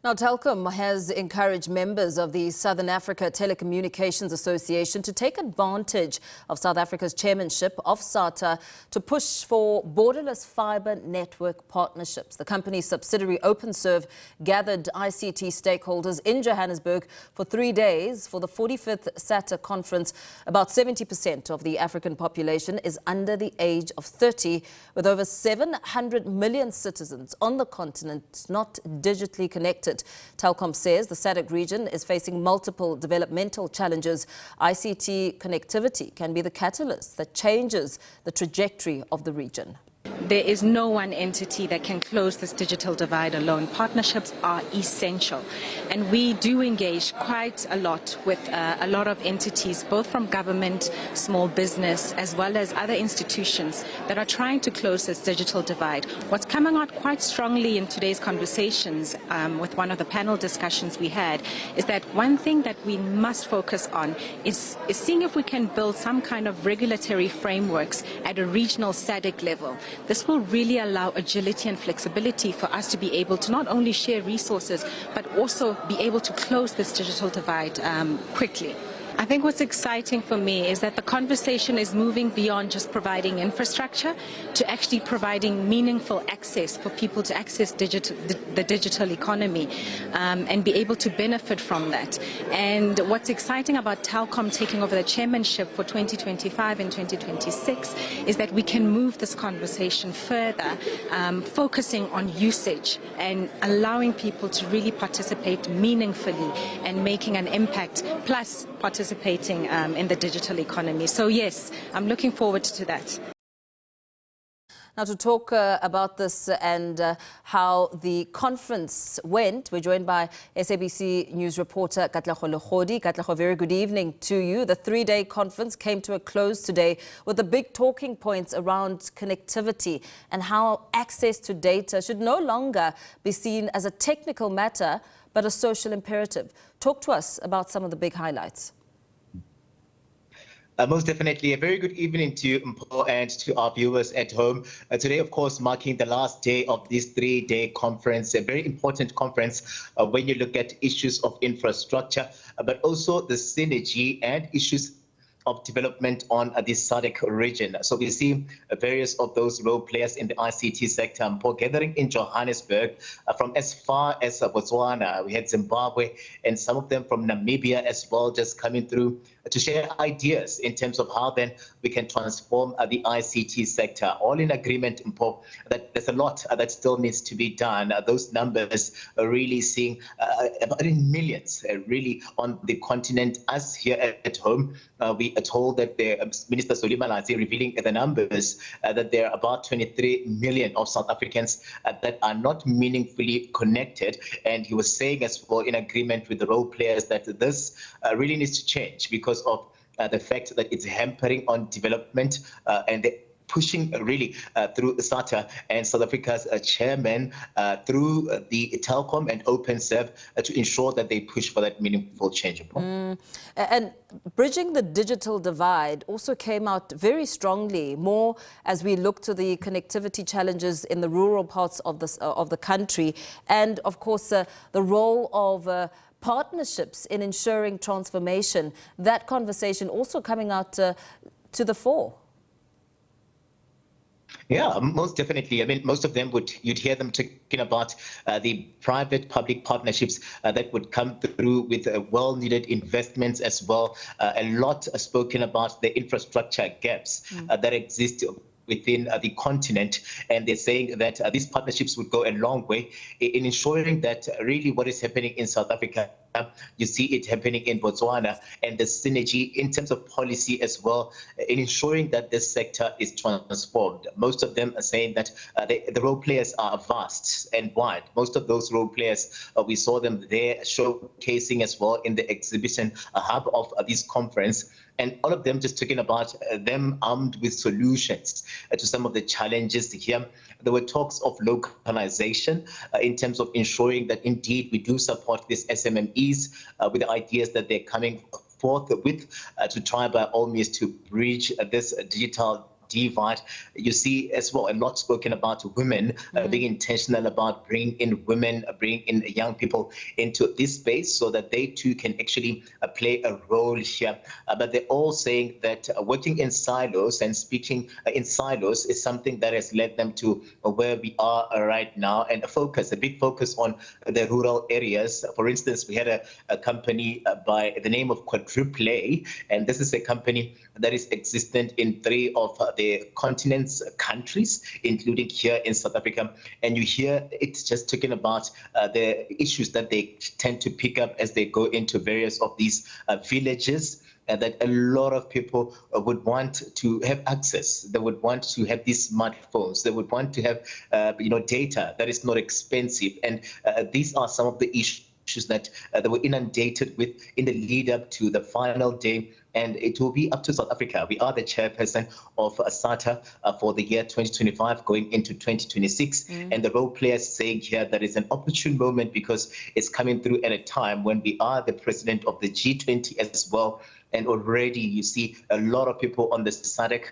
Now, Telkom has encouraged members of the Southern Africa Telecommunications Association to take advantage of South Africa's chairmanship of SATA to push for borderless fibre network partnerships. The company's subsidiary Openserve gathered ICT stakeholders in Johannesburg for 3 days for the 45th SATA conference. About 70% of the African population is under the age of 30, with over 700 million citizens on the continent not digitally connected. Telkom says the SADC region is facing multiple developmental challenges. ICT connectivity can be the catalyst that changes the trajectory of the region. There is no one entity that can close this digital divide alone. Partnerships are essential, and we do engage quite a lot with a lot of entities, both from government, small business, as well as other institutions that are trying to close this digital divide. What's coming out quite strongly in today's conversations with one of the panel discussions we had is that one thing that we must focus on is seeing if we can build some kind of regulatory frameworks at a regional SADC level. This will really allow agility and flexibility for us to be able to not only share resources, but also be able to close this digital divide quickly. I think what's exciting for me is that the conversation is moving beyond just providing infrastructure to actually providing meaningful access for people to access the digital economy and be able to benefit from that. And what's exciting about Telkom taking over the chairmanship for 2025 and 2026 is that we can move this conversation further, focusing on usage and allowing people to really participate meaningfully and making an impact, plus participating in the digital economy. So yes, I'm looking forward to that. Now, to talk about this and how the conference went, we're joined by SABC News reporter Katlego Legodi. Katlego, very good evening to you. The 3-day conference came to a close today with the big talking points around connectivity and how access to data should no longer be seen as a technical matter, but a social imperative. Talk to us about some of the big highlights. Most definitely. A very good evening to Mpho and to our viewers at home. Today, of course, marking the last day of this 3-day conference, a very important conference when you look at issues of infrastructure, but also the synergy and issues of development on the SADC region. So we see various of those role players in the ICT sector gathering in Johannesburg from as far as Botswana. We had Zimbabwe and some of them from Namibia as well, just coming through to share ideas in terms of how then we can transform the ICT sector. All in agreement, Mpho, that there's a lot that still needs to be done. Those numbers are really seeing about in millions really on the continent. As here at home, we are told that the Minister Solimalansi revealing the numbers that there are about 23 million of South Africans that are not meaningfully connected. And he was saying as well, in agreement with the role players, that this really needs to change because of the fact that it's hampering on development and the pushing really through SATA and South Africa's chairman through the Telkom and Openserve to ensure that they push for that meaningful change. And bridging the digital divide also came out very strongly, more as we look to the connectivity challenges in the rural parts of the country, and of course the role of partnerships in ensuring transformation. That conversation also coming out to the fore. Yeah, most definitely. I mean, most of them you'd hear them talking about the private-public partnerships that would come through with well-needed investments as well. A lot spoken about the infrastructure gaps that exist within the continent, and they're saying that these partnerships would go a long way in ensuring that really what is happening in South Africa, you see it happening in Botswana, and the synergy in terms of policy as well, in ensuring that this sector is transformed. Most of them are saying that the role players are vast and wide. Most of those role players, we saw them there showcasing as well in the exhibition hub of this conference. And all of them just talking about them armed with solutions to some of the challenges here. There were talks of localization in terms of ensuring that indeed we do support these SMMEs with the ideas that they're coming forth with to try by all means to bridge this digital divide. You see as well a lot spoken about women, being intentional about bringing in women, bringing in young people into this space so that they too can actually play a role here. But they're all saying that working in silos and speaking in silos is something that has led them to where we are right now, and a big focus on the rural areas. For instance, we had a company by the name of Quadruple, and this is a company that is existent in 3 of the continent's countries, including here in South Africa. And you hear it's just talking about the issues that they tend to pick up as they go into various of these villages. That a lot of people would want to have access. They would want to have these smartphones. They would want to have, data that is not expensive. And these are some of the issues that they were inundated with in the lead up to the final day. And it will be up to South Africa. We are the chairperson of SATA for the year 2025 going into 2026. And the role players saying here that it's an opportune moment because it's coming through at a time when we are the president of the G20 as well. And already you see a lot of people on the SADC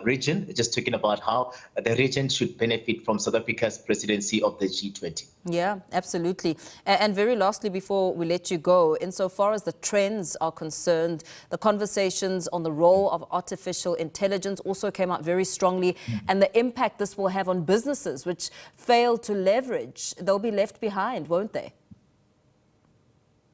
region just talking about how the region should benefit from South Africa's presidency of the G20. Yeah, absolutely. And very lastly, before we let you go, insofar as the trends are concerned, the conversations on the role of artificial intelligence also came out very strongly, and the impact this will have on businesses which fail to leverage. They'll be left behind, won't they?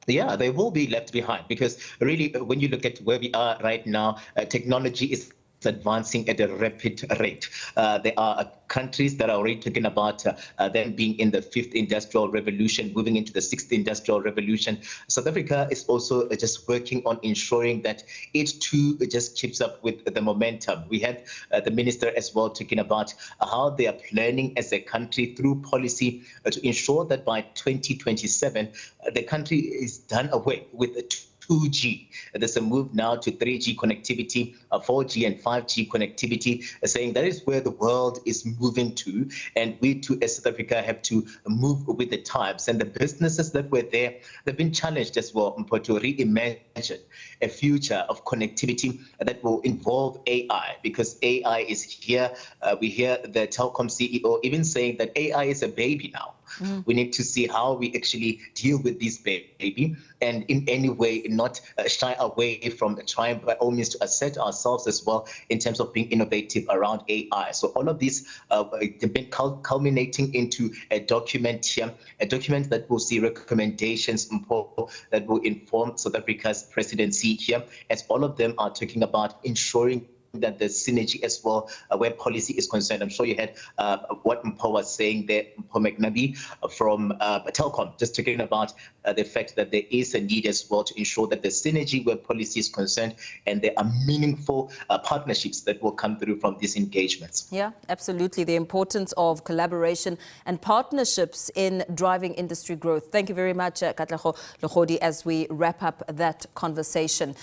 Yeah, they will be left behind because really, when you look at where we are right now, technology is advancing at a rapid rate. There are countries that are already talking about them being in the 5th industrial revolution, moving into the 6th industrial revolution. South Africa is also just working on ensuring that it too just keeps up with the momentum. We had the minister as well talking about how they are planning as a country through policy to ensure that by 2027, the country is done away with 2G. There's a move now to 3G connectivity, 4G and 5G connectivity, saying that is where the world is moving to. And we too, as South Africa, have to move with the times. And the businesses that were there, they've been challenged as well to reimagine a future of connectivity that will involve AI, because AI is here. We hear the Telkom CEO even saying that AI is a baby now. We need to see how we actually deal with this baby, and in any way not shy away from trying by all means to assert ourselves as well in terms of being innovative around AI. So all of these have been culminating into a document here, a document that will see recommendations that will inform South Africa's presidency here, as all of them are talking about ensuring that the synergy as well where policy is concerned. I'm sure you had what Mpho was saying there, Mpho McNabi from Telkom, just talking about the fact that there is a need as well to ensure that the synergy where policy is concerned, and there are meaningful partnerships that will come through from these engagements. Yeah, absolutely. The importance of collaboration and partnerships in driving industry growth. Thank you very much, Katlego Logodi, as we wrap up that conversation.